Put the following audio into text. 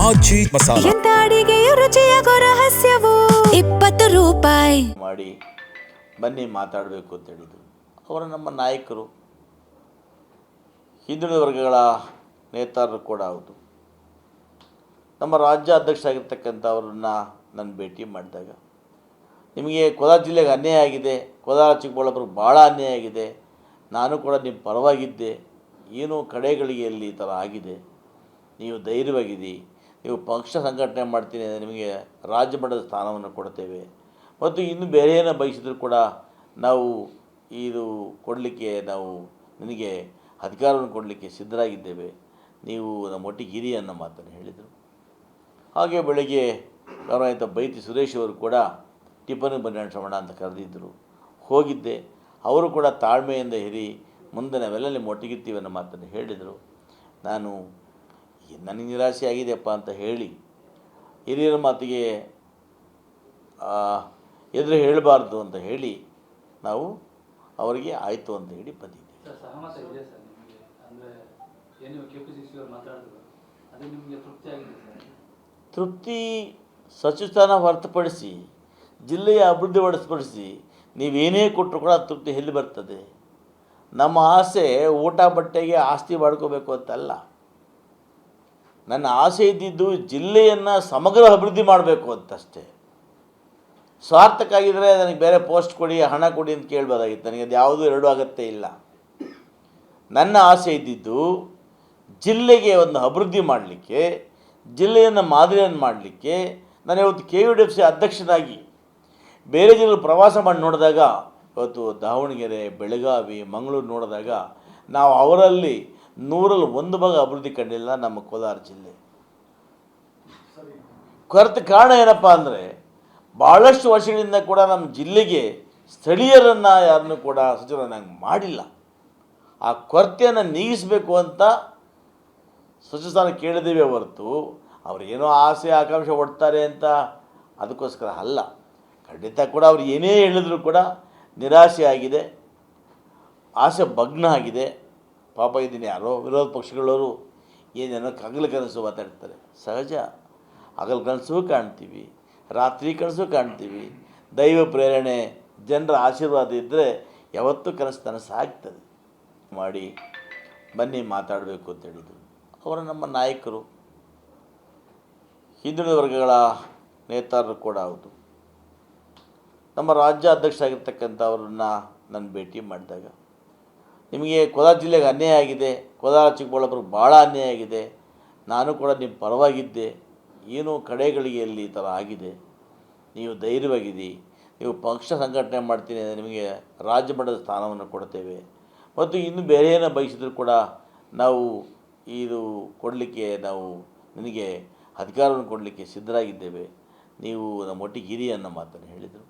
ಆಚಿ ಮಸಾಲ ಎಂತ ಅಡಿಗೆಯ ರುಚಿಯಾಗೋ ರಹಸ್ಯವು 20 ರೂಪಾಯಿ ಮಾಡಿ ಬನ್ನಿ ಮಾತಾಡಬೇಕು ಅಂತ ಹೇಳಿದರು. ಅವರು ನಮ್ಮ ನಾಯಕರು, ಹಿಂದುಳಿದ ವರ್ಗಗಳ ನೇತಾರರು ಕೂಡ ಹೌದು. ನಮ್ಮ ರಾಜ್ಯ ಅಧ್ಯಕ್ಷರಾಗಿರ್ತಕ್ಕಂಥವ್ರನ್ನ ನಾನು ಭೇಟಿ ಮಾಡಿದಾಗ, ನಿಮಗೆ ಕೋಲಾರ ಜಿಲ್ಲೆಗೆ ಅನ್ಯಾಯ ಆಗಿದೆ, ಕೋಲಾರ ಚಿಕ್ಕಬಳ್ಳಾಪುರಕ್ಕೆ ಭಾಳ ಅನ್ಯಾಯ ಆಗಿದೆ, ನಾನು ಕೂಡ ನಿಮ್ಮ ಪರವಾಗಿದ್ದೆ, ಏನೋ ಕಡೆಗಳಿಗೆಯಲ್ಲಿ ಈ ಥರ ಆಗಿದೆ, ನೀವು ಧೈರ್ಯವಾಗಿದ್ದೀ, ನೀವು ಪಕ್ಷ ಸಂಘಟನೆ ಮಾಡ್ತೀನಿ, ನಿಮಗೆ ರಾಜ್ಯ ಮಟ್ಟದ ಸ್ಥಾನವನ್ನು ಕೊಡ್ತೇವೆ, ಮತ್ತು ಇನ್ನು ಬೇರೆ ಏನೋ ಬಯಸಿದ್ರು ಕೂಡ ನಾವು ಇದು ಕೊಡಲಿಕ್ಕೆ, ನಾವು ನಿನಗೆ ಅಧಿಕಾರವನ್ನು ಕೊಡಲಿಕ್ಕೆ ಸಿದ್ಧರಾಗಿದ್ದೇವೆ, ನೀವು ನಮ್ಮ ಒಟ್ಟಿಗೆ ಇರಿ ಅನ್ನೋ ಮಾತನ್ನು ಹೇಳಿದರು. ಹಾಗೆ ಬೆಳಗ್ಗೆ ಗೌರವಾನ್ವಿತ ಬೈತಿ ಸುರೇಶ್ ಅವರು ಕೂಡ ಟಿಪ್ಪಣಿ ಬನ್ನಿ ಶ್ರವಣ ಅಂತ ಕರೆದಿದ್ದರು. ಹೋಗಿದ್ದೆ. ಅವರು ಕೂಡ ತಾಳ್ಮೆಯಿಂದ ಇರಿ, ಮುಂದೆ ನಾವೆಲ್ಲ ನಿಮ್ಮ ಒಟ್ಟಿಗಿರ್ತೀವಿ ಅನ್ನೋ ಮಾತನ್ನು ಹೇಳಿದರು. ನಾನು ನನಗೆ ನಿರಾಸೆ ಆಗಿದೆಯಪ್ಪ ಅಂತ ಹೇಳಿ, ಹಿರಿಯರ ಮಾತಿಗೆ ಎದುರು ಹೇಳಬಾರ್ದು ಅಂತ ಹೇಳಿ ನಾವು ಅವರಿಗೆ ಆಯಿತು ಅಂತ ಹೇಳಿ ಬಂದಿದ್ದೀವಿ. ತೃಪ್ತಿ ಸಚಿವ ಸ್ಥಾನ ಹೊರತುಪಡಿಸಿ, ಜಿಲ್ಲೆಯ ಅಭಿವೃದ್ಧಿ ಹೊರತುಪಡಿಸಿ ನೀವೇನೇ ಕೊಟ್ಟರು ಕೂಡ ತೃಪ್ತಿ ಎಲ್ಲಿ ಬರ್ತದೆ? ನಮ್ಮ ಆಸೆ ಊಟ ಬಟ್ಟೆಗೆ ಆಸ್ತಿ ಮಾಡ್ಕೋಬೇಕು ಅಂತಲ್ಲ. ನನ್ನ ಆಸೆ ಇದ್ದಿದ್ದು ಜಿಲ್ಲೆಯನ್ನು ಸಮಗ್ರ ಅಭಿವೃದ್ಧಿ ಮಾಡಬೇಕು ಅಂತಷ್ಟೇ. ಸ್ವಾರ್ಥಕ್ಕಾಗಿದ್ದರೆ ನನಗೆ ಬೇರೆ ಪೋಸ್ಟ್ ಕೊಡಿ, ಹಣ ಕೊಡಿ ಅಂತ ಕೇಳ್ಬೋದಾಗಿತ್ತು. ನನಗೆ ಅದು ಯಾವುದೂ ಎರಡೂ ಅಗತ್ಯ ಇಲ್ಲ. ನನ್ನ ಆಸೆ ಇದ್ದಿದ್ದು ಜಿಲ್ಲೆಗೆ ಒಂದು ಅಭಿವೃದ್ಧಿ ಮಾಡಲಿಕ್ಕೆ, ಜಿಲ್ಲೆಯನ್ನು ಮಾದರಿಯನ್ನು ಮಾಡಲಿಕ್ಕೆ. ನಾನು ಇವತ್ತು KUDFC ಅಧ್ಯಕ್ಷನಾಗಿ ಬೇರೆ ಜಿಲ್ಲೆ ಪ್ರವಾಸ ಮಾಡಿ ನೋಡಿದಾಗ, ಇವತ್ತು ದಾವಣಗೆರೆ, ಬೆಳಗಾವಿ, ಮಂಗಳೂರು ನೋಡಿದಾಗ ನಾವು ಅವರಲ್ಲಿ 100ರಲ್ಲಿ 1 ಭಾಗ ಅಭಿವೃದ್ಧಿ ಕಂಡಿಲ್ಲ ನಮ್ಮ ಕೋಲಾರ ಜಿಲ್ಲೆ. ಕೊರತೆ ಕಾರಣ ಏನಪ್ಪ ಅಂದರೆ, ಭಾಳಷ್ಟು ವರ್ಷಗಳಿಂದ ಕೂಡ ನಮ್ಮ ಜಿಲ್ಲೆಗೆ ಸ್ಥಳೀಯರನ್ನು ಯಾರನ್ನೂ ಕೂಡ ಸಚಿವರನ್ನಾಗಿ ಮಾಡಿಲ್ಲ. ಆ ಕೊರತೆಯನ್ನು ನೀಗಿಸಬೇಕು ಅಂತ ಸಚಿವ ಸ್ಥಾನ ಕೇಳಿದ್ದೇವೆ ಹೊರತು ಅವ್ರಿಗೇನೋ ಆಸೆ ಆಕಾಂಕ್ಷೆ ಒಡ್ತಾರೆ ಅಂತ ಅದಕ್ಕೋಸ್ಕರ ಅಲ್ಲ. ಖಂಡಿತ ಕೂಡ ಅವ್ರು ಏನೇ ಹೇಳಿದ್ರು ಕೂಡ ನಿರಾಸೆ ಆಗಿದೆ, ಆಸೆ ಭಗ್ನ ಆಗಿದೆ. ಪಾಪ ಇದನ್ನು ಯಾರೋ ವಿರೋಧ ಪಕ್ಷಗಳವರು ಏನೇನೋ ಹಗಲು ಕನಸು ಮಾತಾಡ್ತಾರೆ. ಸಹಜ, ಹಗಲು ಕನಸು ಕಾಣ್ತೀವಿ, ರಾತ್ರಿ ಕನಸು ಕಾಣ್ತೀವಿ. ದೈವ ಪ್ರೇರಣೆ, ಜನರ ಆಶೀರ್ವಾದ ಇದ್ದರೆ ಯಾವತ್ತೂ ಕನಸು ಆಗ್ತದೆ. ಮಾಡಿ ಬನ್ನಿ ಮಾತಾಡಬೇಕು ಅಂತ ಹೇಳಿದರು. ಅವರು ನಮ್ಮ ನಾಯಕರು, ಹಿಂದುಳಿದ ವರ್ಗಗಳ ನೇತಾರರು ಕೂಡ ಹೌದು. ನಮ್ಮ ರಾಜ್ಯ ಅಧ್ಯಕ್ಷರಾಗಿರ್ತಕ್ಕಂಥವ್ರನ್ನ ನಾನು ಭೇಟಿ ಮಾಡಿದಾಗ, ನಿಮಗೆ ಕೋಲಾರ ಜಿಲ್ಲೆಗೆ ಅನ್ಯಾಯ ಆಗಿದೆ, ಕೋಲಾರ ಚಿಕ್ಕಬಳ್ಳಾಪುರಕ್ಕೆ ಭಾಳ ಅನ್ಯಾಯ ಆಗಿದೆ, ನಾನು ಕೂಡ ನಿಮ್ಮ ಪರವಾಗಿದ್ದೆ, ಏನೋ ಕಡೆಗಳಿಗೆಯಲ್ಲಿ ಈ ಥರ ಆಗಿದೆ, ನೀವು ಧೈರ್ಯವಾಗಿದ್ದೀ, ನೀವು ಪಕ್ಷ ಸಂಘಟನೆ ಮಾಡ್ತೀನಿ, ನಿಮಗೆ ರಾಜ್ಯ ಮಟ್ಟದ ಸ್ಥಾನವನ್ನು ಕೊಡ್ತೇವೆ, ಮತ್ತು ಇನ್ನು ಬೇರೆ ಏನೋ ಬಯಸಿದ್ರು ಕೂಡ ನಾವು ಇದು ಕೊಡಲಿಕ್ಕೆ, ನಾವು ನಿನಗೆ ಅಧಿಕಾರವನ್ನು ಕೊಡಲಿಕ್ಕೆ ಸಿದ್ಧರಾಗಿದ್ದೇವೆ, ನೀವು ನಮ್ಮ ಒಟ್ಟಿಗೆ ಇರಿ ಅನ್ನೋ ಮಾತನ್ನು ಹೇಳಿದರು.